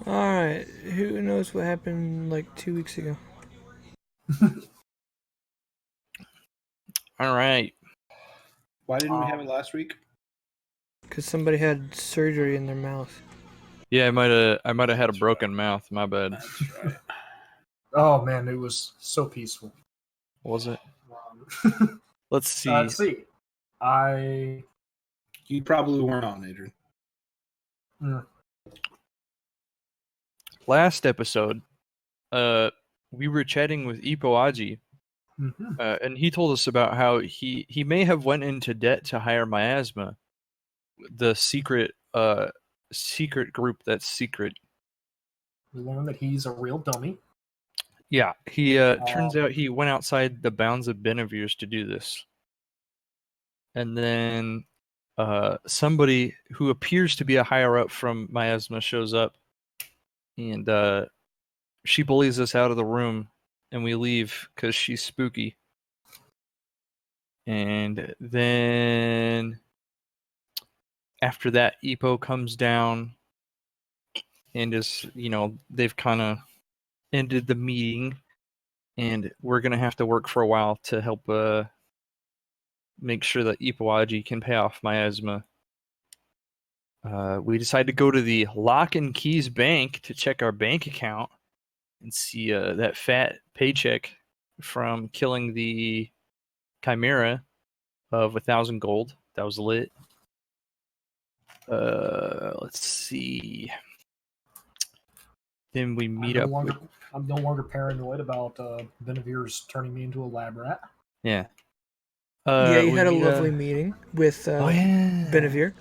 Alright, who knows what happened like 2 weeks ago? All right. Why didn't we have it last week? Because somebody had surgery in their mouth. Yeah, I might have had a broken mouth. My bad. That's right. Oh man, it was so peaceful. Was it? Um, Let's see. let's see. You probably weren't on, Adrian. Last episode, we were chatting with Ipo Aji, and he told us about how he may have went into debt to hire Miasma, the secret group that's secret. We learned that he's a real dummy. Yeah, he turns out he went outside the bounds of Benevir's to do this. And then somebody who appears to be a higher up from Miasma shows up, and she bullies us out of the room, and we leave because she's spooky. And then after that, Ipo comes down and they've kind of ended the meeting, and we're going to have to work for a while to help make sure that Ipoaji can pay off Miasma. We decided to go to the Lock and Keys Bank to check our bank account and see that fat paycheck from killing the Chimera of 1,000 gold. That was lit. Let's see. Then we meet up. I'm no longer paranoid about Benevir's turning me into a lab rat. Yeah. Yeah, you had a lovely meeting with Benevir.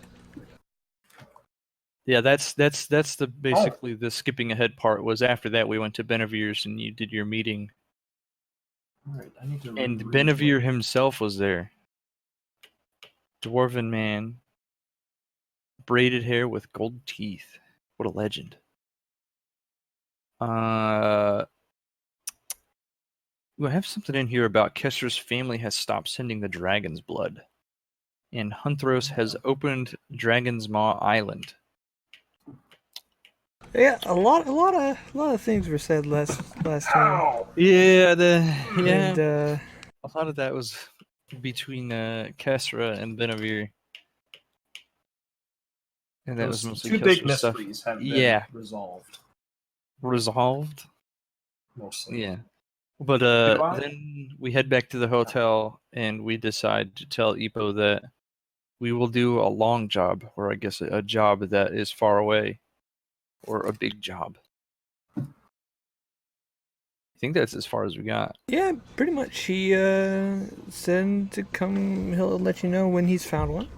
Yeah, that's the basically the skipping ahead part. Was after that we went to Benevir's and you did your meeting. All right, I need to. And Benevir himself was there. Dwarven man, braided hair with gold teeth. What a legend. We have something in here about Kesser's family has stopped sending the dragon's blood, and Hunthros has opened Dragon's Maw Island. Yeah, a lot of things were said last time. Yeah, And, a lot of that was between Kessra and Benevir. And that was mostly two big Kesser's mysteries have been resolved. Resolved? Mostly. Yeah. But then we head back to the hotel and we decide to tell Ipo that we will do a long job, or I guess a job that is far away, or a big job. I think that's as far as we got. Yeah, pretty much. He said to come, he'll let you know when he's found one.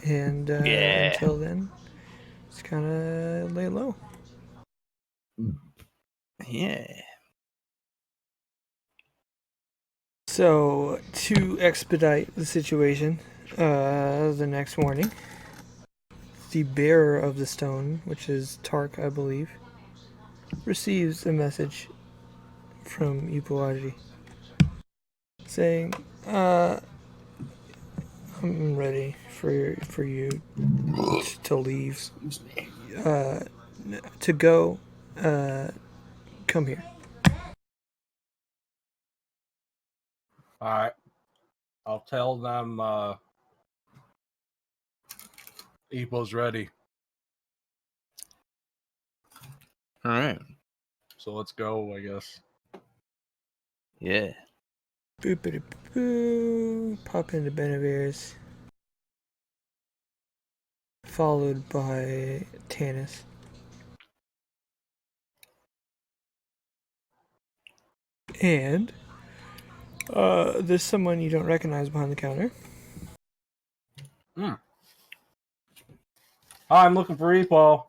And until then, just kind of lay low. Yeah. So, to expedite the situation, the next morning, the bearer of the stone, which is Tark, I believe, receives a message from Ipuaji saying, I'm ready for you to leave. To go, come here. Alright. I'll tell them Epo's ready. Alright. So let's go, I guess. Yeah. Boop-a-doo-boo. Pop into Benevir's. Followed by Tanis. And there's someone you don't recognize behind the counter. Hi, I'm looking for Epo.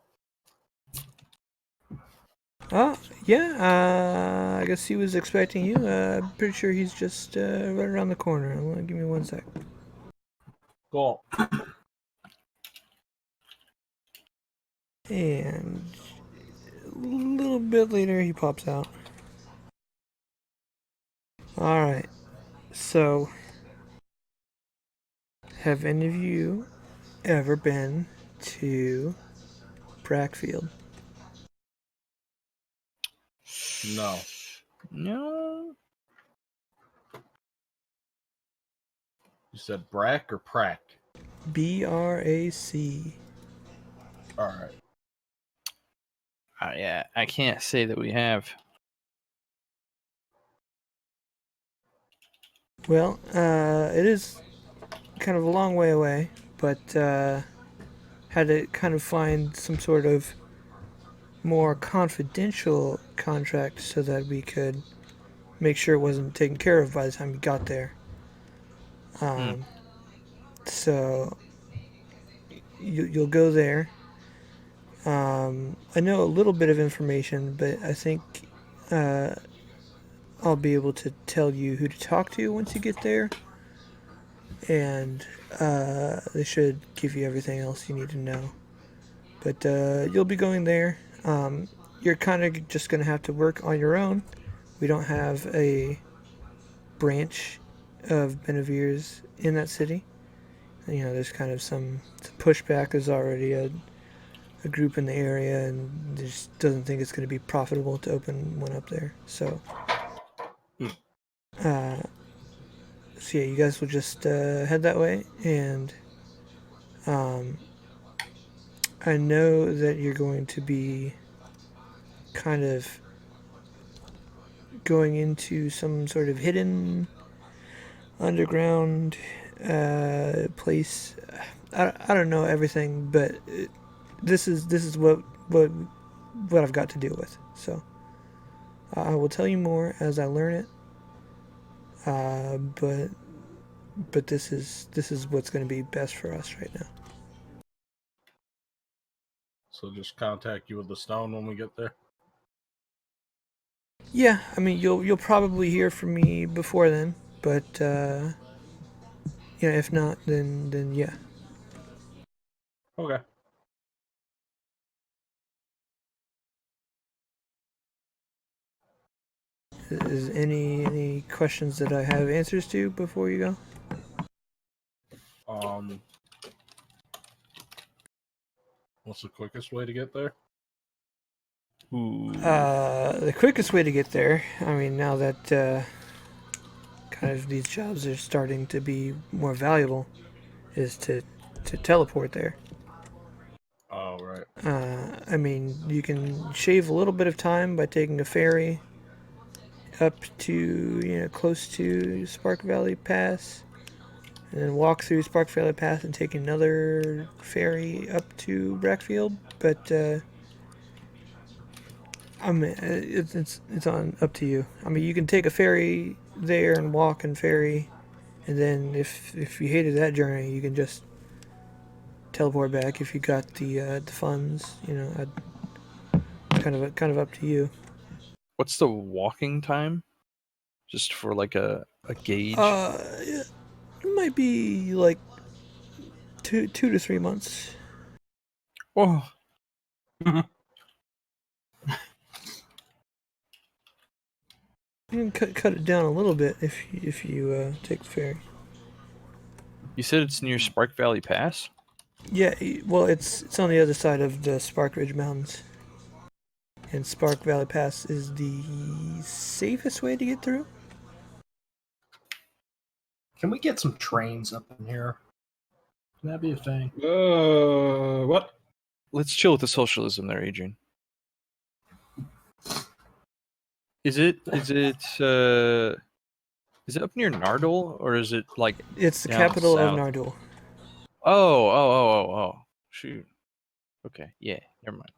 Yeah, I guess he was expecting you. Pretty sure he's just right around the corner. Give me 1 sec. Cool. And a little bit later, he pops out. Alright, so have any of you ever been to Brackfield? No. No. You said Brack or Prack? BRAC. All right. Yeah, I can't say that we have. Well, it is kind of a long way away, but had to kind of find some sort of more confidential contract so that we could make sure it wasn't taken care of by the time we got there. So you'll go there. I know a little bit of information, but I think I'll be able to tell you who to talk to once you get there, and they should give you everything else you need to know. But you'll be going there. You're kind of just going to have to work on your own. We don't have a branch of Benevirs in that city. You know, there's kind of some pushback. There's already a group in the area, and just doesn't think it's going to be profitable to open one up there. So, so yeah, you guys will just head that way, and I know that you're going to be kind of going into some sort of hidden underground place. I don't know everything, but this is what I've got to deal with. So I will tell you more as I learn it. But this is what's going to be best for us right now. So just contact you with the stone when we get there. Yeah, I mean you'll probably hear from me before then, but if not, then yeah. Okay. Is any questions that I have answers to before you go? What's the quickest way to get there? Ooh. The quickest way to get there, I mean, now that kind of these jobs are starting to be more valuable, is to teleport there. Oh, right. I mean, you can shave a little bit of time by taking a ferry up to, close to Spark Valley Pass, and then walk through Spark Valley Pass and take another ferry up to Brackfield. But I mean, it's on up to you. I mean, you can take a ferry there and walk and ferry, and then if you hated that journey, you can just teleport back if you got the funds. Kind of up to you. What's the walking time? Just for like a gauge. It might be like 2 to 3 months. Oh, You can cut it down a little bit if you take the ferry. you said it's near Spark Valley Pass? Yeah, well, it's on the other side of the Spark Ridge Mountains, and Spark Valley Pass is the safest way to get through. Can we get some trains up in here? Can that be a thing? What? Let's chill with the socialism there, Adrian. Is it up near Nardole, or is it like It's the down capital of south? Nardole. Oh. Shoot. Okay, yeah, never mind.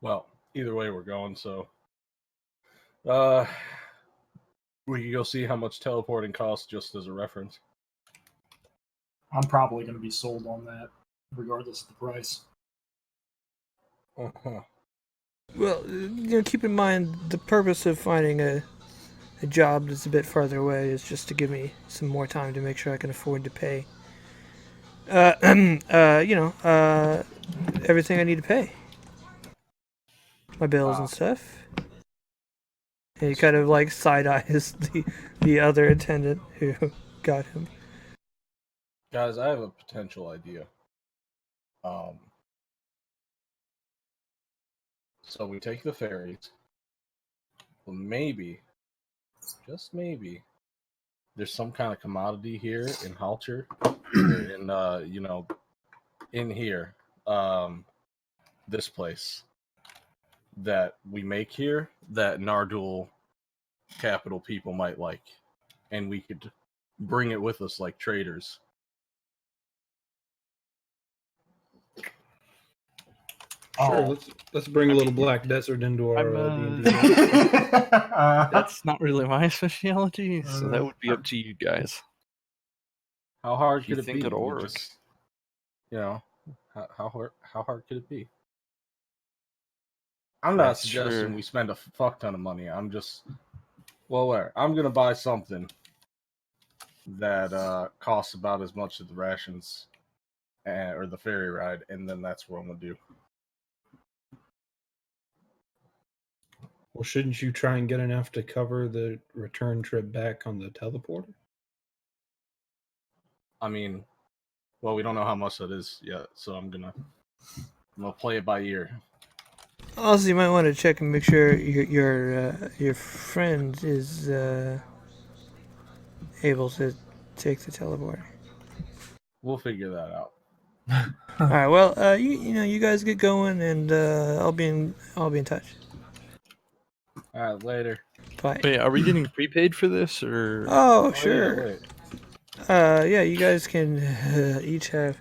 Well, either way we're going, so we can go see how much teleporting costs just as a reference. I'm probably going to be sold on that, regardless of the price. Uh-huh. Well, keep in mind the purpose of finding a job that's a bit farther away is just to give me some more time to make sure I can afford to pay. Everything I need to pay. My bills and stuff. And he kind of like side eyes the other attendant who got him. Guys, I have a potential idea. So we take the ferries. Well, maybe, just maybe, there's some kind of commodity here in Halter, in here, this place that we make here that Nardul capital people might like, and we could bring it with us like traders. Sure, let's bring a little Black Desert into our D&D. That's not really my specialty, so that would be up to you guys. How hard You could it think be? it'll We work? just, how hard could it be? I'm not That's suggesting true. we spend a fuck ton of money. I'm just, I'm gonna buy something that costs about as much as the rations or the ferry ride, and then that's what I'm gonna do. Well, shouldn't you try and get enough to cover the return trip back on the teleporter? I mean, well, we don't know how much that is yet, so I'm gonna play it by ear. Also, you might want to check and make sure your friend is able to take the teleporter. We'll figure that out. All right. Well, you guys get going, and I'll be in touch. All right, later. Bye. Wait, are we getting prepaid for this, or? Oh, Yeah, sure. wait. Yeah, you guys can each have.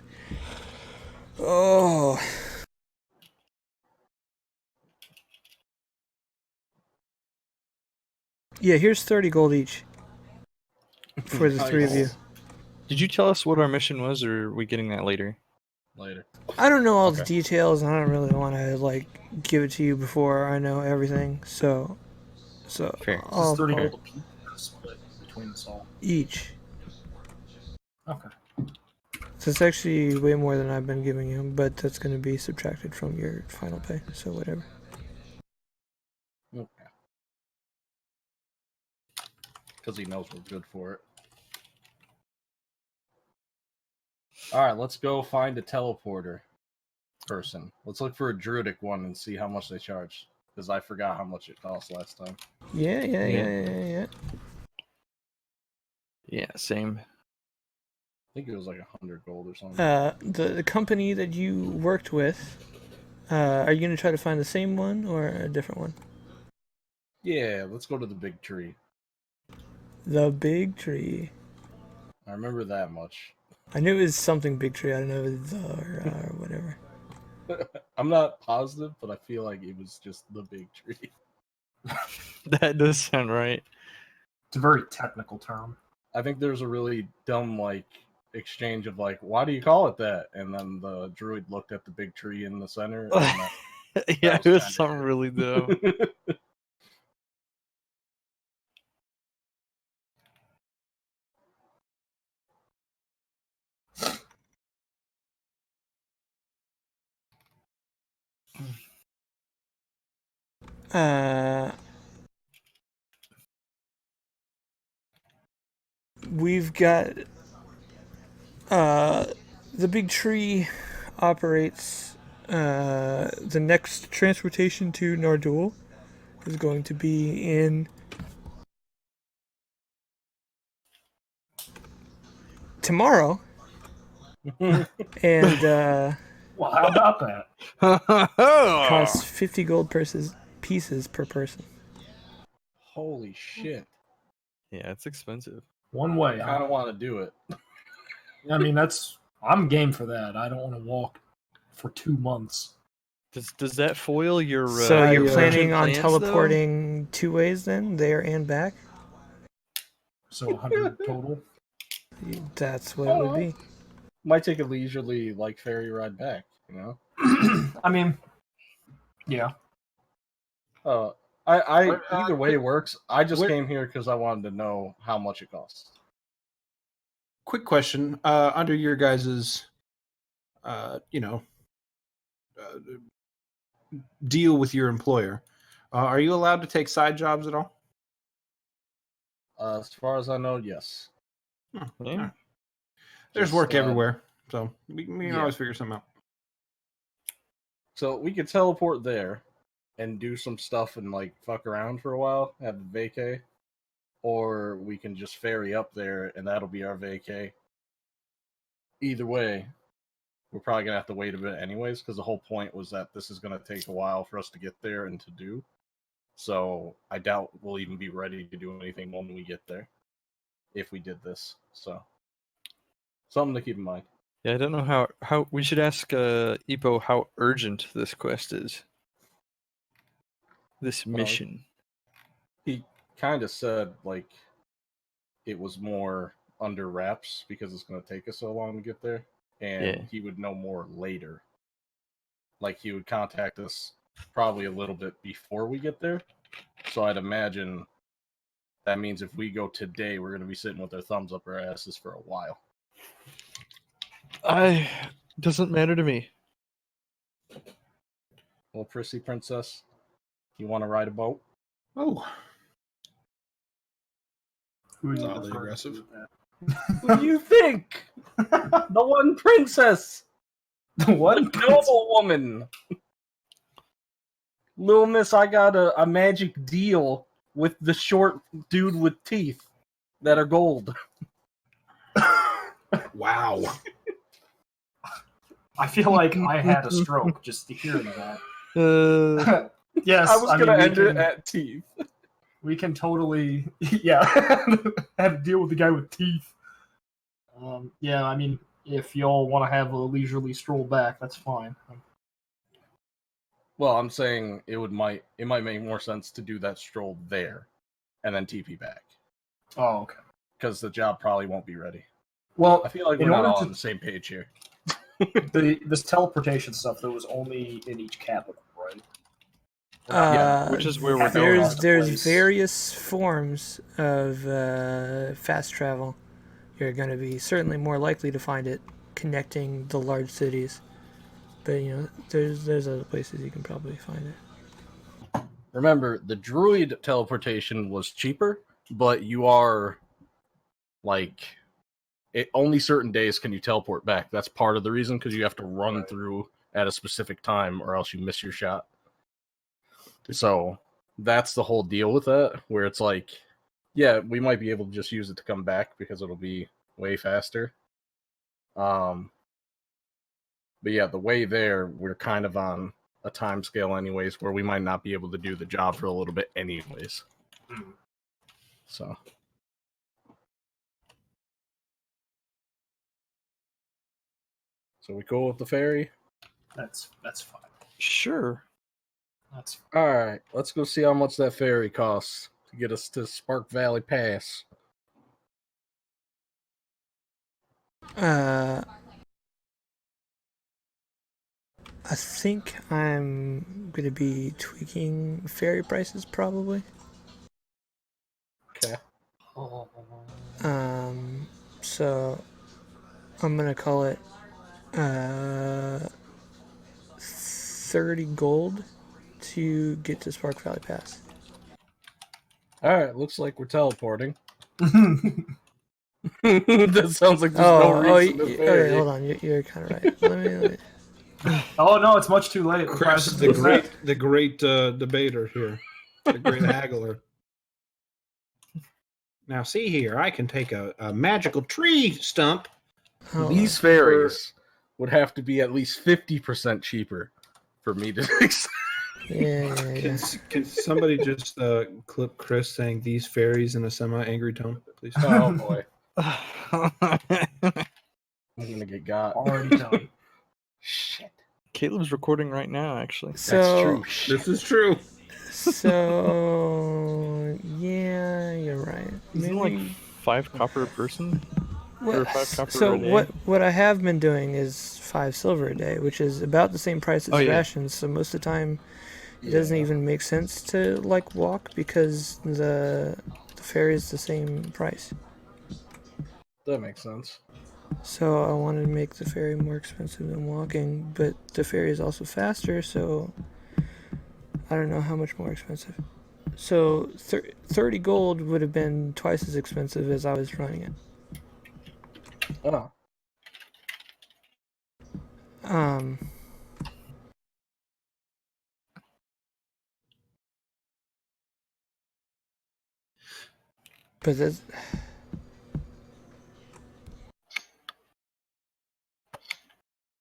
Oh. Yeah, here's 30 gold each for the three of you. Did you tell us what our mission was, or are we getting that later? Later. I don't know all the Okay. details, and I don't really want to give it to you before I know everything. So Fair. I'll This is 30 okay. gold a piece split between us all. each. Okay. So it's actually way more than I've been giving you, but that's going to be subtracted from your final pay. So whatever. Okay. Because he knows we're good for it. All right, let's go find a teleporter person. Let's look for a druidic one and see how much they charge. Because I forgot how much it cost last time. Yeah. Yeah, same. I think it was like 100 gold or something. The company that you worked with, are you going to try to find the same one or a different one? Yeah, let's go to the big tree. The big tree. I remember that much. I knew it was something big tree. I don't know if it was or whatever. I'm not positive, but I feel like it was just the big tree. That does sound right. It's a very technical term. I think there's a really dumb exchange of why do you call it that? And then the druid looked at the big tree in the center. And Yeah, was it was kinda something it. really dumb. We've got the big tree operates the next transportation to Nardul is going to be in tomorrow. And Well, how about that? costs 50 gold pieces per person. Holy shit. Yeah, it's expensive. One I way. kind of want to do it. I mean, I'm game for that. I don't want to walk for 2 months. Does that foil your? So you're your planning on plans, teleporting 2 ways then, there and back? So 100 total. That's what it would be. Might take a leisurely ferry ride back, you know? I mean, yeah. Either way works. I just came here because I wanted to know how much it costs. Quick question: under your guys's, deal with your employer, are you allowed to take side jobs at all? As far as I know, yes. Huh, Yeah. all right. There's Just, work everywhere, so we can yeah. always figure something out. So we could teleport there and do some stuff and like fuck around for a while, have a vacay, or we can just ferry up there and that'll be our vacay. Either way, we're probably gonna have to wait a bit anyways, because the whole point was that this is gonna take a while for us to get there and to do. So I doubt we'll even be ready to do anything when we get there, if we did this. So something to keep in mind. Yeah, I don't know how we should ask Ipo how urgent this quest is. This mission. He kind of said like it was more under wraps because it's going to take us so long to get there, and Yeah. he would know more later. Like he would contact us probably a little bit before we get there. So I'd imagine that means if we go today, we're going to be sitting with our thumbs up our asses for a while. Doesn't matter to me. Well, prissy princess, you want to ride a boat? Oh, Who are you Oddly referring aggressive. to with What do you think? The one princess, that? the What? noble woman. Little miss, I got a magic deal with the short dude with teeth that are gold. wow. I feel like I had a stroke just hearing that. Yes, I was mean, going to we end it can- at teeth. We can totally, yeah, have to deal with the guy with teeth. Yeah, I mean, if y'all want to have a leisurely stroll back, that's fine. Well, I'm saying it might make more sense to do that stroll there and then TP back. Oh, okay. Because the job probably won't be ready. Well, I feel like in we're not order all to- on the same page here. this teleportation stuff that was only in each capital, right? which is where we're going. There's Place. various forms of fast travel. You're going to be certainly more likely to find it connecting the large cities, but you know there's other places you can probably find it. Remember, the druid teleportation was cheaper, but you are like only certain days can you teleport back. That's part of the reason, because you have to run through at a specific time or else you miss your shot. So that's the whole deal with that, where it's like, yeah, we might be able to just use it to come back because it'll be way faster. But yeah, the way there, we're kind of on a time scale anyways, where we might not be able to do the job for a little bit anyways. So we cool with the ferry? That's fine. Sure. That's fine. All right, let's go see how much that ferry costs to get us to Spark Valley Pass. I think I'm going to be tweaking ferry prices probably. Okay. So I'm going to call it 30 gold to get to Spark Valley Pass. All right, looks like we're teleporting. That sounds like there's no reason to ferry. Okay, hold on. You're kind of right. Let me. Oh no, it's much too late. Chris, the great debater here, the great haggler. Now, see here, I can take a magical tree stump. Hold These ferries would have to be at least 50% cheaper for me to fix. Yeah. Can somebody just clip Chris saying these fairies in a semi-angry tone, please? Oh boy, I'm gonna get got. Already done. Shit. Caleb's recording right now, actually. That's So, true. This is true. So yeah, you're right. Isn't it like 5 copper a person? or 5 copper So a day? what I have been doing is 5 silver a day, which is about the same price as rations. So most of the time, it doesn't even make sense to like walk because the ferry is the same price. That makes sense. So I wanted to make the ferry more expensive than walking, but the ferry is also faster, so I don't know how much more expensive. So 30 gold would have been twice as expensive as I was running it. Oh, Um, but that's,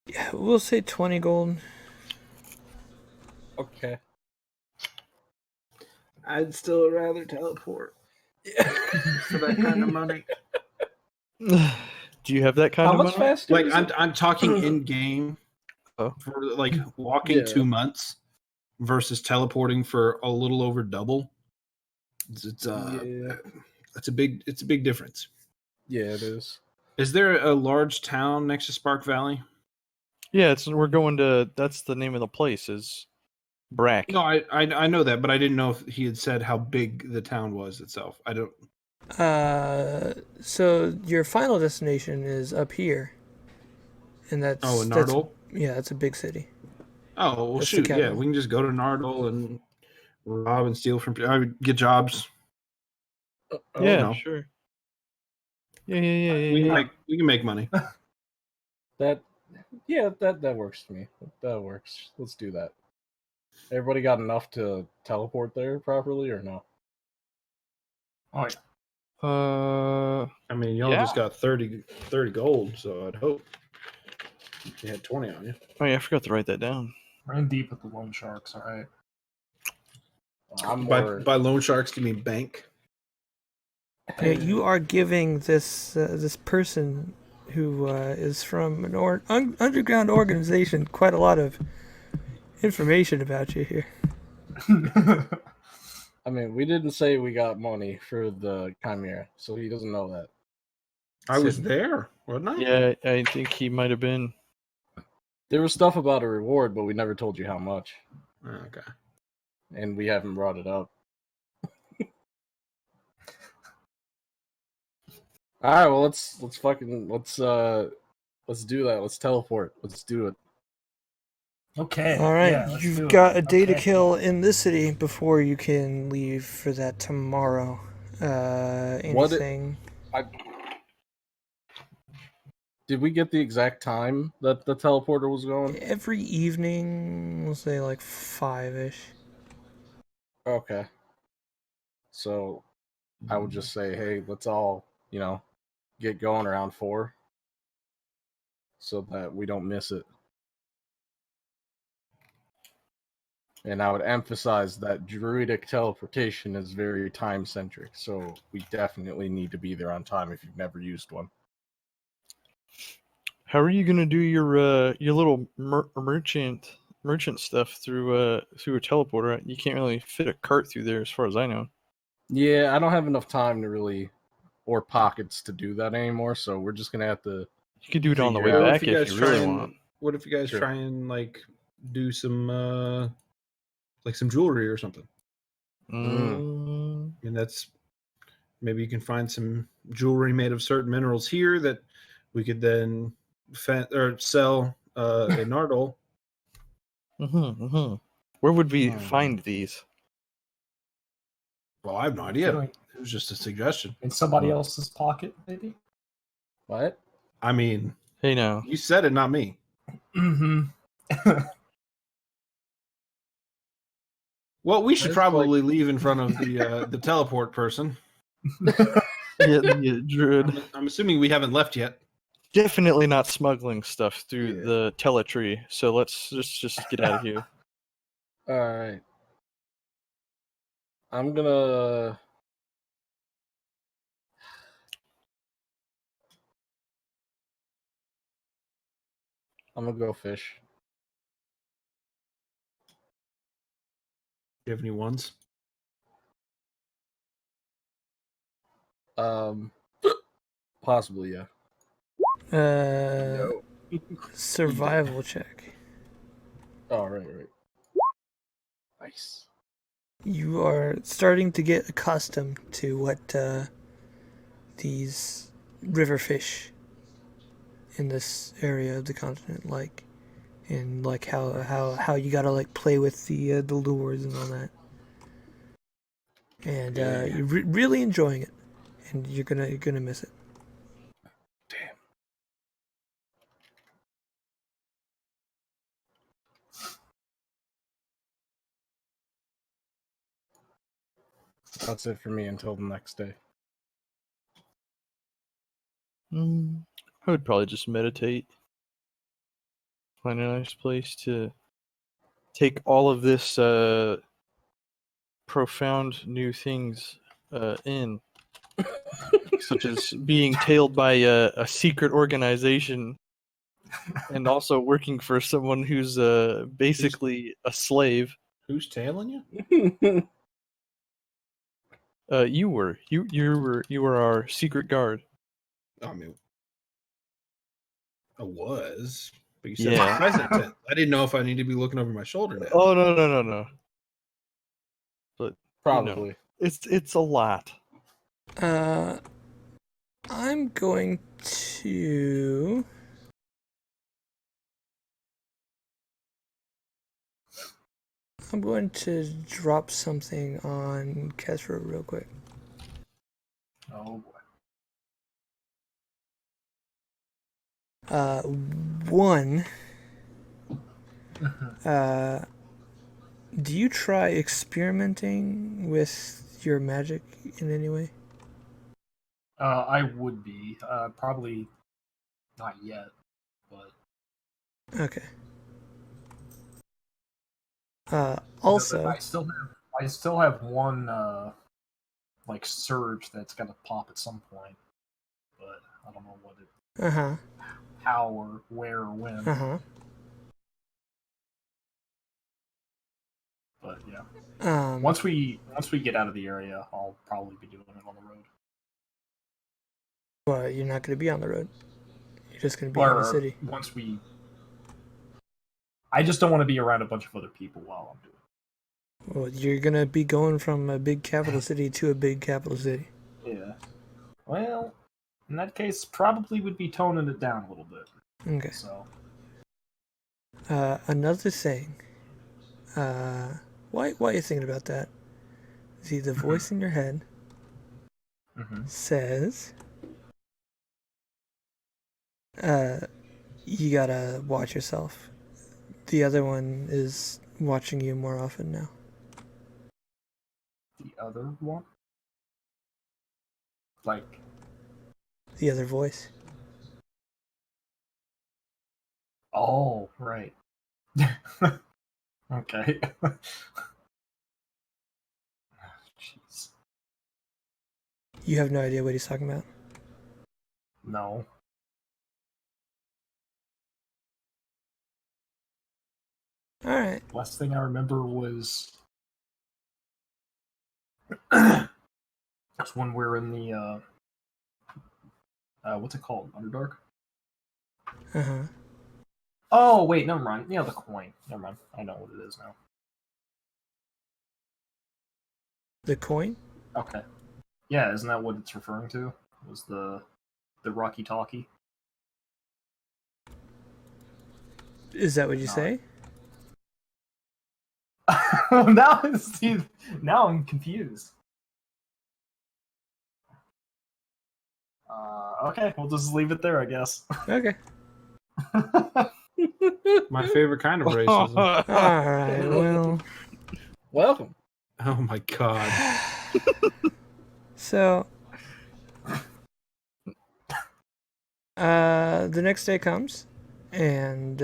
yeah, we'll say 20 gold. Okay. I'd still rather teleport for that kind of money. Do you have that kind How of much money? faster? Like is it? I'm talking in game Oh. for like walking Yeah. 2 months versus teleporting for a little over double. It's Yeah. it's a big difference. Yeah, it is. Is there a large town next to Spark Valley? Yeah, we're going to. That's the name of the place. Is Brack. No, I know that, but I didn't know if he had said how big the town was itself. I don't. So your final destination is up here, and that's In Nardole. yeah, it's a big city. Oh well, That's the shoot, yeah, capital. we can just go to Nardole and rob and steal from. I would get jobs. Yeah, no. sure. Yeah. We can make money. That works for me. That works. Let's do that. Everybody got enough to teleport there properly or no? Oh yeah. I mean, y'all just got 30 gold, so I'd hope you had 20 on you. Oh yeah, I forgot to write that down. We're in deep with the loan sharks. All right. I'm more. By loan sharks, do you mean bank? Yeah, you are giving this this person who is from an underground organization quite a lot of information about you here. I mean, we didn't say we got money for the Chimera, so he doesn't know that. I was there, wasn't I? Yeah, I think he might have been. There was stuff about a reward, but we never told you how much, Okay. and we haven't brought it up. All right, well let's do that. Let's teleport. Let's do it. Okay. All right, yeah, let's do you've it. got a day to Okay. kill in this city before you can leave for that tomorrow. Anything? Did we get the exact time that the teleporter was going? Every evening, we'll say like 5-ish. Okay. So I would just say, hey, let's all, get going around 4 so that we don't miss it. And I would emphasize that druidic teleportation is very time centric, so we definitely need to be there on time if you've never used one. How are you gonna do your little merchant stuff through a teleporter? You can't really fit a cart through there, as far as I know. Yeah, I don't have enough time to really, or pockets to do that anymore, so we're just gonna have to. You could do it on the way figure out- back if you really want. What if you guys Sure. try and like do some like some jewelry or something? Mm. I mean, maybe you can find some jewelry made of certain minerals here that we could then sell in Nardole. Where would we find these? Well, I have no idea. Feeling It was just a suggestion. in somebody else's pocket, maybe. What? I mean, Hey, now. you said it, not me. Mm-hmm. Well, we should That's probably leave in front of the teleport person. Yeah, druid. I'm assuming we haven't left yet. Definitely not smuggling stuff through the teletree. So let's just get out of here. All right. I'm gonna. Go fish. Do you have any ones? Possibly, yeah. Survival check. Oh, right. Nice. You are starting to get accustomed to what these river fish in this area of the continent like, and like how you gotta like play with the lures and all that, and you're really enjoying it, and you're gonna miss it. That's it for me until the next day. I would probably just meditate. Find a nice place to take all of this profound new things in, such as being tailed by a secret organization and also working for someone who's basically a slave. Who's tailing you? You were our secret guard. I mean, I was, but you said Yeah. present tense. I didn't know if I need to be looking over my shoulder now. Oh no. But Probably. it's a lot. I'm going to. I'm going to drop something on Kesra real quick. Oh boy. One. Do you try experimenting with your magic in any way? I would be. Probably not yet, but Okay. Also, I still have one like surge that's gonna pop at some point, but I don't know what it, how or where or when. But yeah, once we get out of the area, I'll probably be doing it on the road. Well, you're not going to be on the road. You're just going to be in the city. Once we, I just don't want to be around a bunch of other people while I'm doing it. Well, you're going to be going from a big capital city to a big capital city. Yeah. Well, in that case, probably would be toning it down a little bit. Okay. So. Another thing. Why are you thinking about that? See, the voice in your head says, you gotta watch yourself. The other one is watching you more often now. The other one? Like? The other voice. Oh, right. Okay. Jeez. You have no idea what he's talking about? No. Alright. Last thing I remember was that's when we're in the what's it called? Underdark? Oh wait, never mind. Yeah, the coin. Never mind. I know what it is now. The coin? Okay. Yeah, isn't that what it's referring to? Was the Rocky Talkie? Is that what you say? now I'm confused. Okay, we'll just leave it there, I guess. Okay. My favorite kind of racism. Alright, well. Welcome. Oh my god. So, the next day comes, and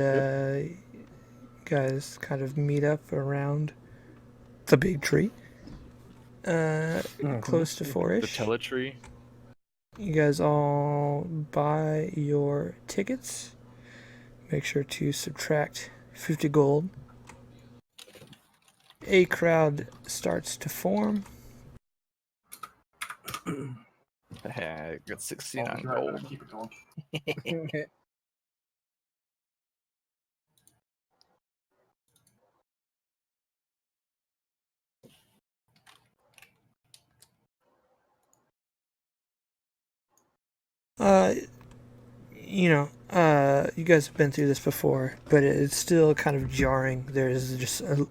guys kind of meet up around the big tree, close to 4-ish. The teletree. You guys all buy your tickets. Make sure to subtract 50 gold. A crowd starts to form. I got 69 Right, gold. keep it going. You guys have been through this before, but it's still kind of jarring. There's just a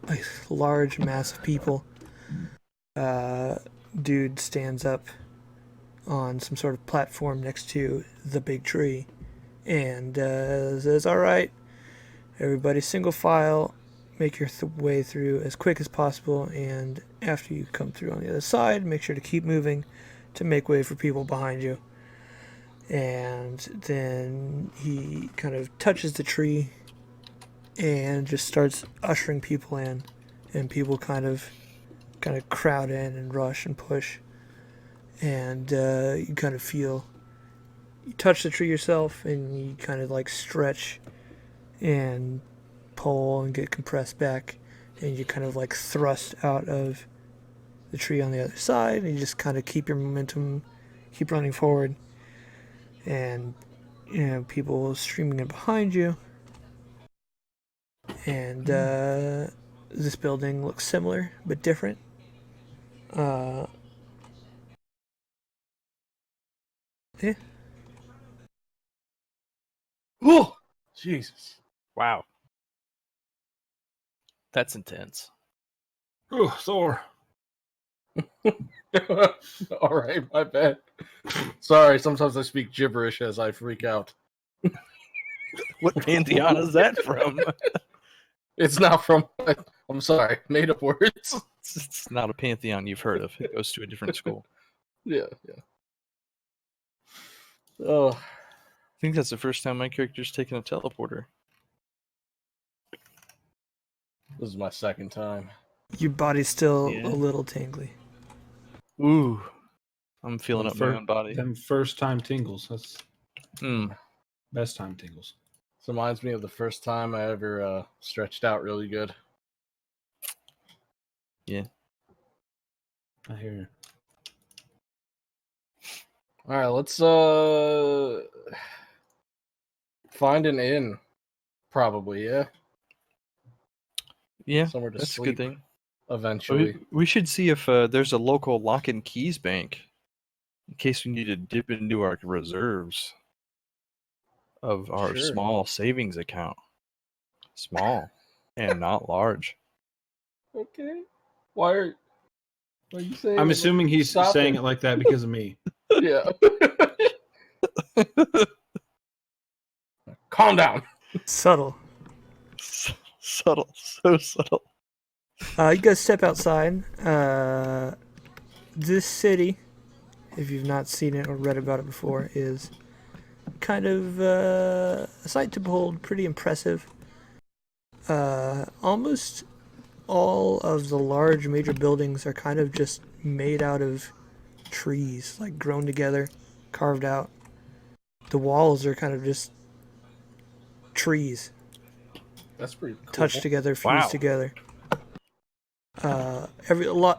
large mass of people. Dude stands up on some sort of platform next to the big tree and says, "All right, everybody single file make your way through as quick as possible, and after you come through on the other side, make sure to keep moving to make way for people behind you. And then he kind of touches the tree and just starts ushering people in, and people kind of crowd in and rush and push, and you kind of feel, you touch the tree yourself and you kind of like stretch and pull and get compressed back, and you kind of like thrust out of the tree on the other side, and you just kind of keep your momentum, keep running forward, and people streaming in behind you. And this building looks similar but different. Yeah. Oh, Jesus! Wow. That's intense. Oh, Thor. All right, my bad. Sorry, sometimes I speak gibberish as I freak out. What pantheon is that from? It's not from. I'm sorry, made up words. It's not a pantheon you've heard of. It goes to a different school. Yeah. Oh, I think that's the first time my character's taken a teleporter. this is my second time. Your body's still Yeah. a little tingly. Ooh. I'm feeling up my own body. Them first time tingles. That's Mm. best time tingles. This reminds me of the first time I ever stretched out really good. Yeah. I hear you. All right, let's find an inn. Probably, yeah. Yeah, Somewhere to that's a sleep. good thing. Eventually. We should see if there's a local lock and keys bank in case we need to dip into our reserves of our Sure. small savings account. Small and not large. Okay. Why are you saying? I'm it assuming he's Stop saying it. it like that because of me. Yeah. Calm down. Subtle. Subtle, so subtle. You guys step outside. This city, if you've not seen it or read about it before, is kind of a sight to behold, pretty impressive. Almost all of the large major buildings are kind of just made out of trees, like grown together, carved out. The walls are kind of just trees, That's pretty cool. touched together, fused Wow. together.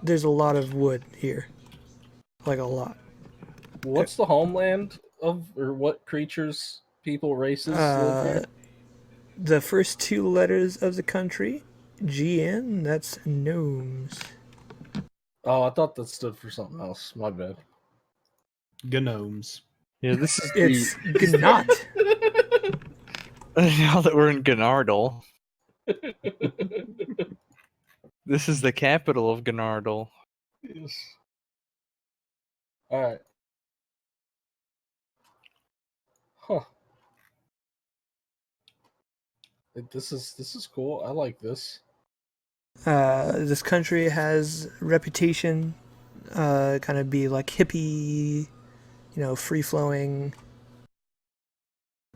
There's a lot of wood here, like a lot. What's the homeland of, or what creatures, people, races live here? The first two letters of the country, GN, that's gnomes. Oh, I thought that stood for something else. My bad. Gnomes. Yeah, this is It's Gnot. now that we're in Gennardal. This is the capital of Gennardal. Yes. All right. Huh. This is cool. I like this. This country has reputation, kind of be like hippie, free flowing,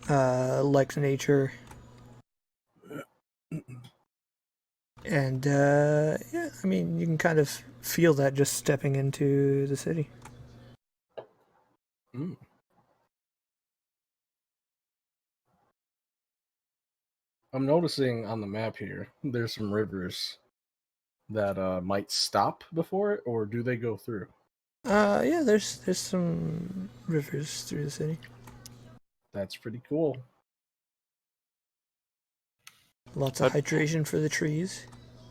likes nature. And yeah, I mean, you can kind of feel that just stepping into the city. Mm. I'm noticing on the map here, there's some rivers that might stop before it, or do they go through? Yeah, there's some rivers through the city. That's pretty cool. Lots of hydration for the trees.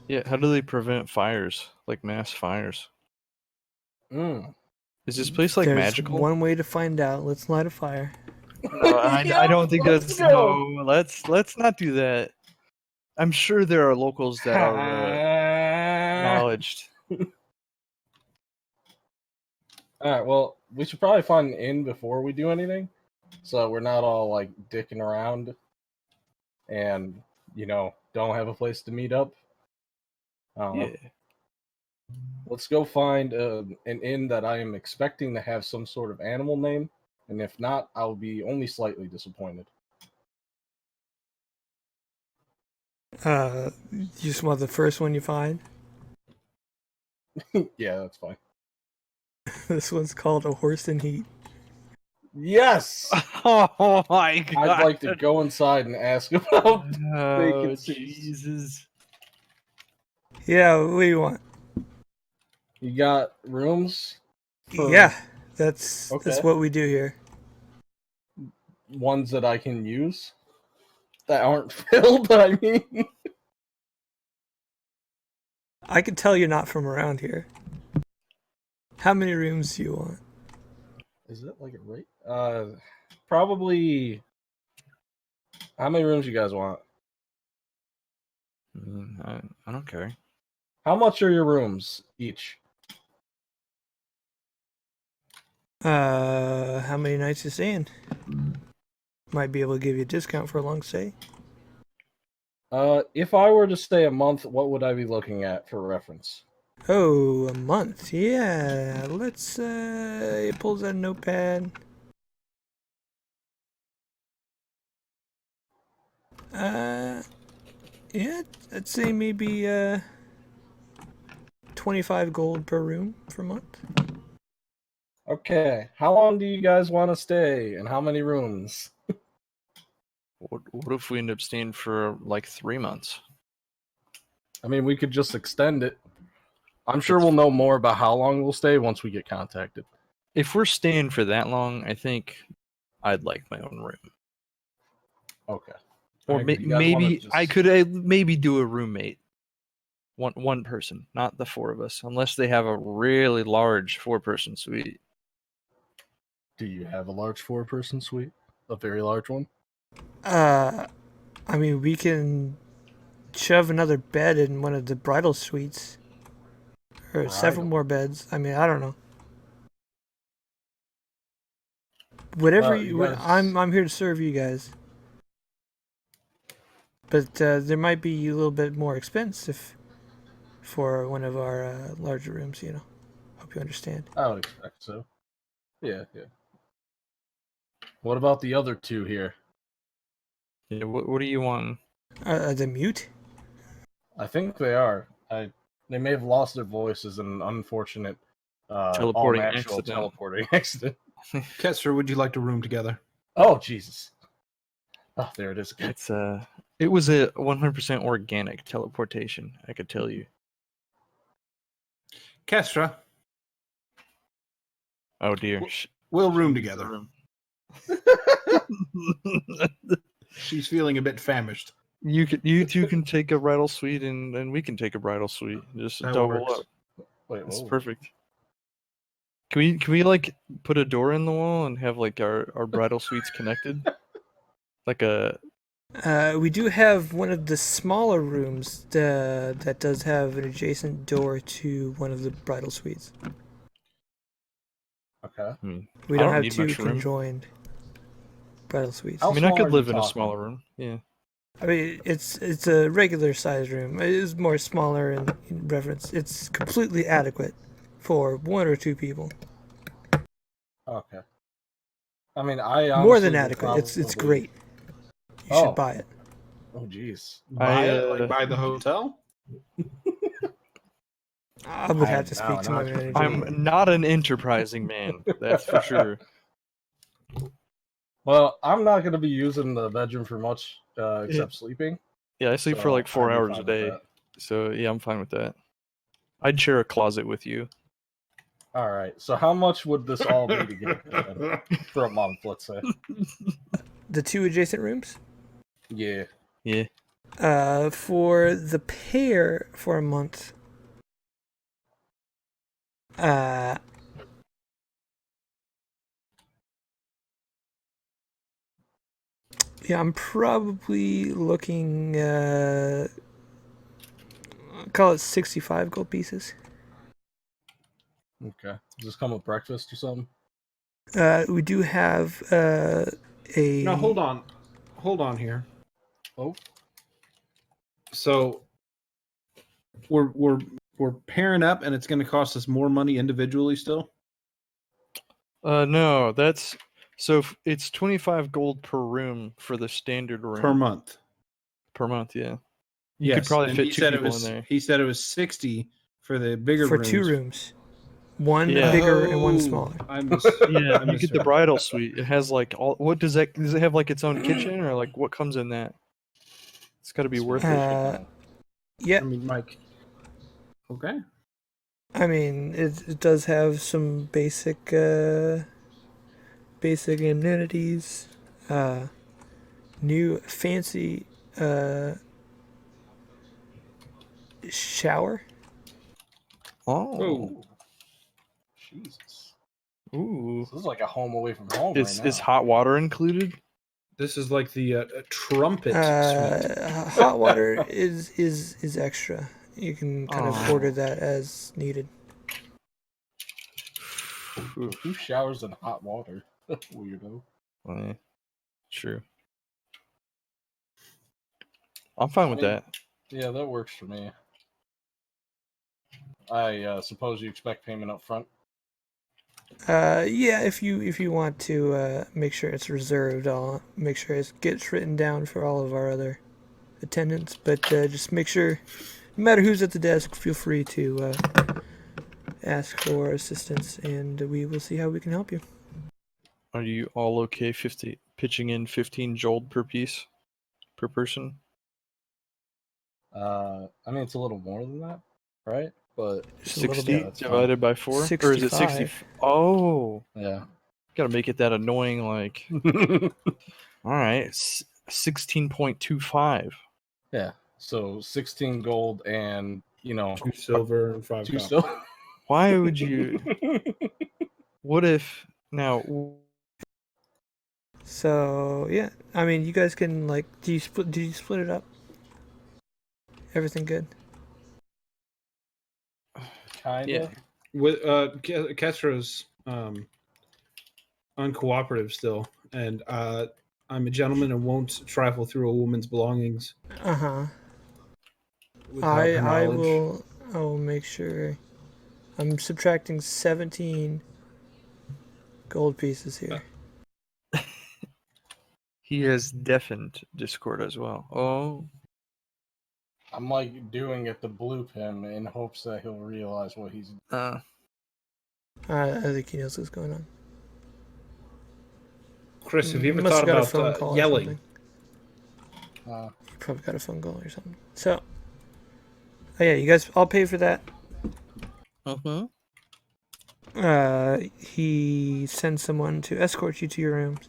Yeah, how do they prevent fires, like mass fires? Mm. Is this place like There's magical? one way to find out. Let's light a fire. No, I don't think let's that's go. no. Let's not do that. I'm sure there are locals that are acknowledged. All right, well, we should probably find an inn before we do anything, so we're not all like dicking around and don't have a place to meet up. I don't know. Yeah. Let's go find an inn that I am expecting to have some sort of animal name, and if not, I'll be only slightly disappointed. You just want the first one you find? Yeah, that's fine. This one's called A Horse in Heat. Yes! Oh my god! I'd like to go inside and ask about Oh, vacancies. Jesus. Yeah, what do you want? You got rooms? For Yeah, that's Okay. what we do here. Ones that I can use? That aren't filled, I mean. I can tell you're not from around here. How many rooms do you want? Is it like a rate? Probably. How many rooms you guys want? I don't care. How much are your rooms each? How many nights you staying? Might be able to give you a discount for a long stay. If I were to stay a month, what would I be looking at for reference? Oh, a month. Yeah, let's, it pulls out a notepad. Yeah, I'd say maybe, 25 gold per room for a month. Okay, how long do you guys want to stay, and how many rooms? What if we end up staying for like 3 months? I mean, we could just extend it. I'm sure we'll know more about how long we'll stay once we get contacted. If we're staying for that long, I think I'd like my own room. Okay. Or maybe I could maybe do a roommate. One person, not the four of us, unless they have a really large 4-person suite. Do you have a large 4-person suite? A very large one? I mean, we can shove another bed in one of the bridal suites. Or several more beds. I mean, I don't know. Whatever you guys... I'm here to serve you guys. But there might be a little bit more expensive for one of our larger rooms, you know. Hope you understand. I would expect so. Yeah. What about the other two here? Yeah, what do you want? The mute? I think they are. They may have lost their voices in an unfortunate Teleporting all-natural accident. teleporting accident. Kester, would you like to room together? Oh, Jesus. Oh, there it is again. It was a 100% organic teleportation, I could tell you. Kestra, Oh dear. we'll room together. She's feeling a bit famished. You two can take a bridal suite and we can take a bridal suite. Just That double works. up. Wait, It's whoa. perfect. Can we like put a door in the wall and have like our bridal suites connected? Like a We do have one of the smaller rooms that does have an adjacent door to one of the bridal suites. Okay. We I don't have need two much room. conjoined bridal suites. How I small could are live you in a talking? smaller room. Yeah. I mean, it's a regular size room. It is more smaller in reference. It's completely adequate for 1 or 2 people. Okay. I mean, I honestly More than would adequate. It's probably- great. You Oh. should buy it. Oh, jeez. Buy it, like buy the hotel? I would have to speak to my no, manager. I'm not an enterprising man, that's for sure. Well, I'm not going to be using the bedroom for much except sleeping. Yeah, I sleep for So like 4 I'd be hours fine a with day. that. So yeah, I'm fine with that. I'd share a closet with you. All right. So how much would this all be together then? For a month, let's say? The 2 adjacent rooms? Yeah. Yeah. For the pair for a month. Yeah, I'm probably looking, call it 65 gold pieces. Okay. Does this come with breakfast or something? We do have a. No, hold on. Hold on here. Oh. So, we're pairing up, and it's going to cost us more money individually still. No, that's so it's 25 gold per room for the standard room Per month. Per month, yeah. You could Yes, probably and fit he two said people it was, in there. He said it was 60 for the bigger for rooms. 2 rooms. One Yeah. bigger and one smaller. I Yeah, you get the bridal suite. It has like all. What does it have like its own kitchen or like what comes in that? It's got to be worth it. Yeah. I mean, Mike. Okay. I mean, it does have some basic amenities. New fancy shower. Oh. Jesus. Ooh. This is like a home away from home Is right now. is hot water included? This is like the trumpet suite. Hot water is extra. You can kind of order Oh. that as needed. Who showers in hot water? Weirdo. Yeah, true. I'm fine with that. Yeah, that works for me. I suppose you expect payment up front. Yeah, if you want to make sure it's reserved, I'll make sure it gets written down for all of our other attendants. But just make sure, no matter who's at the desk, feel free to ask for assistance, and we will see how we can help you. Are you all okay? Pitching in 15 gold per piece, per person. I mean, it's a little more than that, right? But Just a little 60 bit. that's divided by 4, or is it 60? 65. Oh, yeah. gotta make it that annoying. Like, all right, 16.25. Yeah. So 16 gold and 2 silver and 5 2 copper. silver. Why would you? What if now? So yeah, I mean, you guys can like, do you split it up? Everything good? Kinda. Yeah. With Kestra's uncooperative still, and I'm a gentleman and won't trifle through a woman's belongings. Without her I knowledge. will make sure. I'm subtracting 17 gold pieces here. He has deafened Discord as well. Oh. I'm like doing it to bloop him in hopes that he'll realize what he's. I think he knows what's going on. Chris, have you ever must thought have got a phone about call or yelling? something. You probably got a phone call or something. So, oh yeah, you guys all pay for that. He sends someone to escort you to your rooms.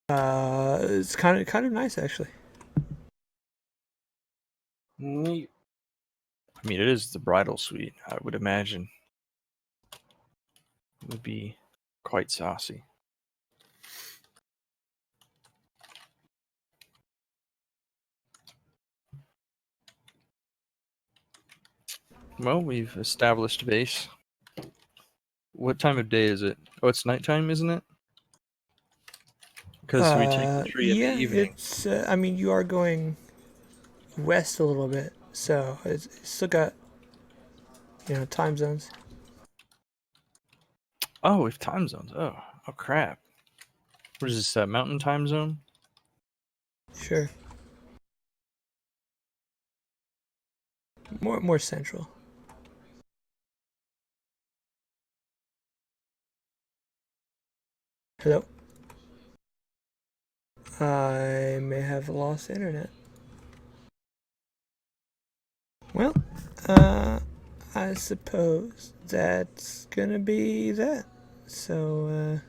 It's kind of nice actually. Neat. I mean, it is the bridal suite. I would imagine it would be quite saucy. Well, we've established base. What time of day is it? Oh, it's nighttime, isn't it? Because we take the tree in the evening. It's. I mean, you are going west a little bit, so it's still got time zones. Oh, we have time zones. Oh crap. What is this? Mountain time zone? Sure. More central. Hello? I may have lost internet. Well, I suppose that's gonna be that. So,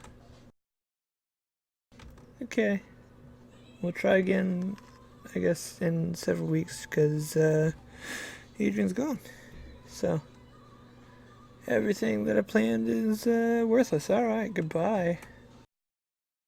okay. We'll try again, I guess, in several weeks, because, Adrian's gone. So, everything that I planned is, worthless. Alright, goodbye.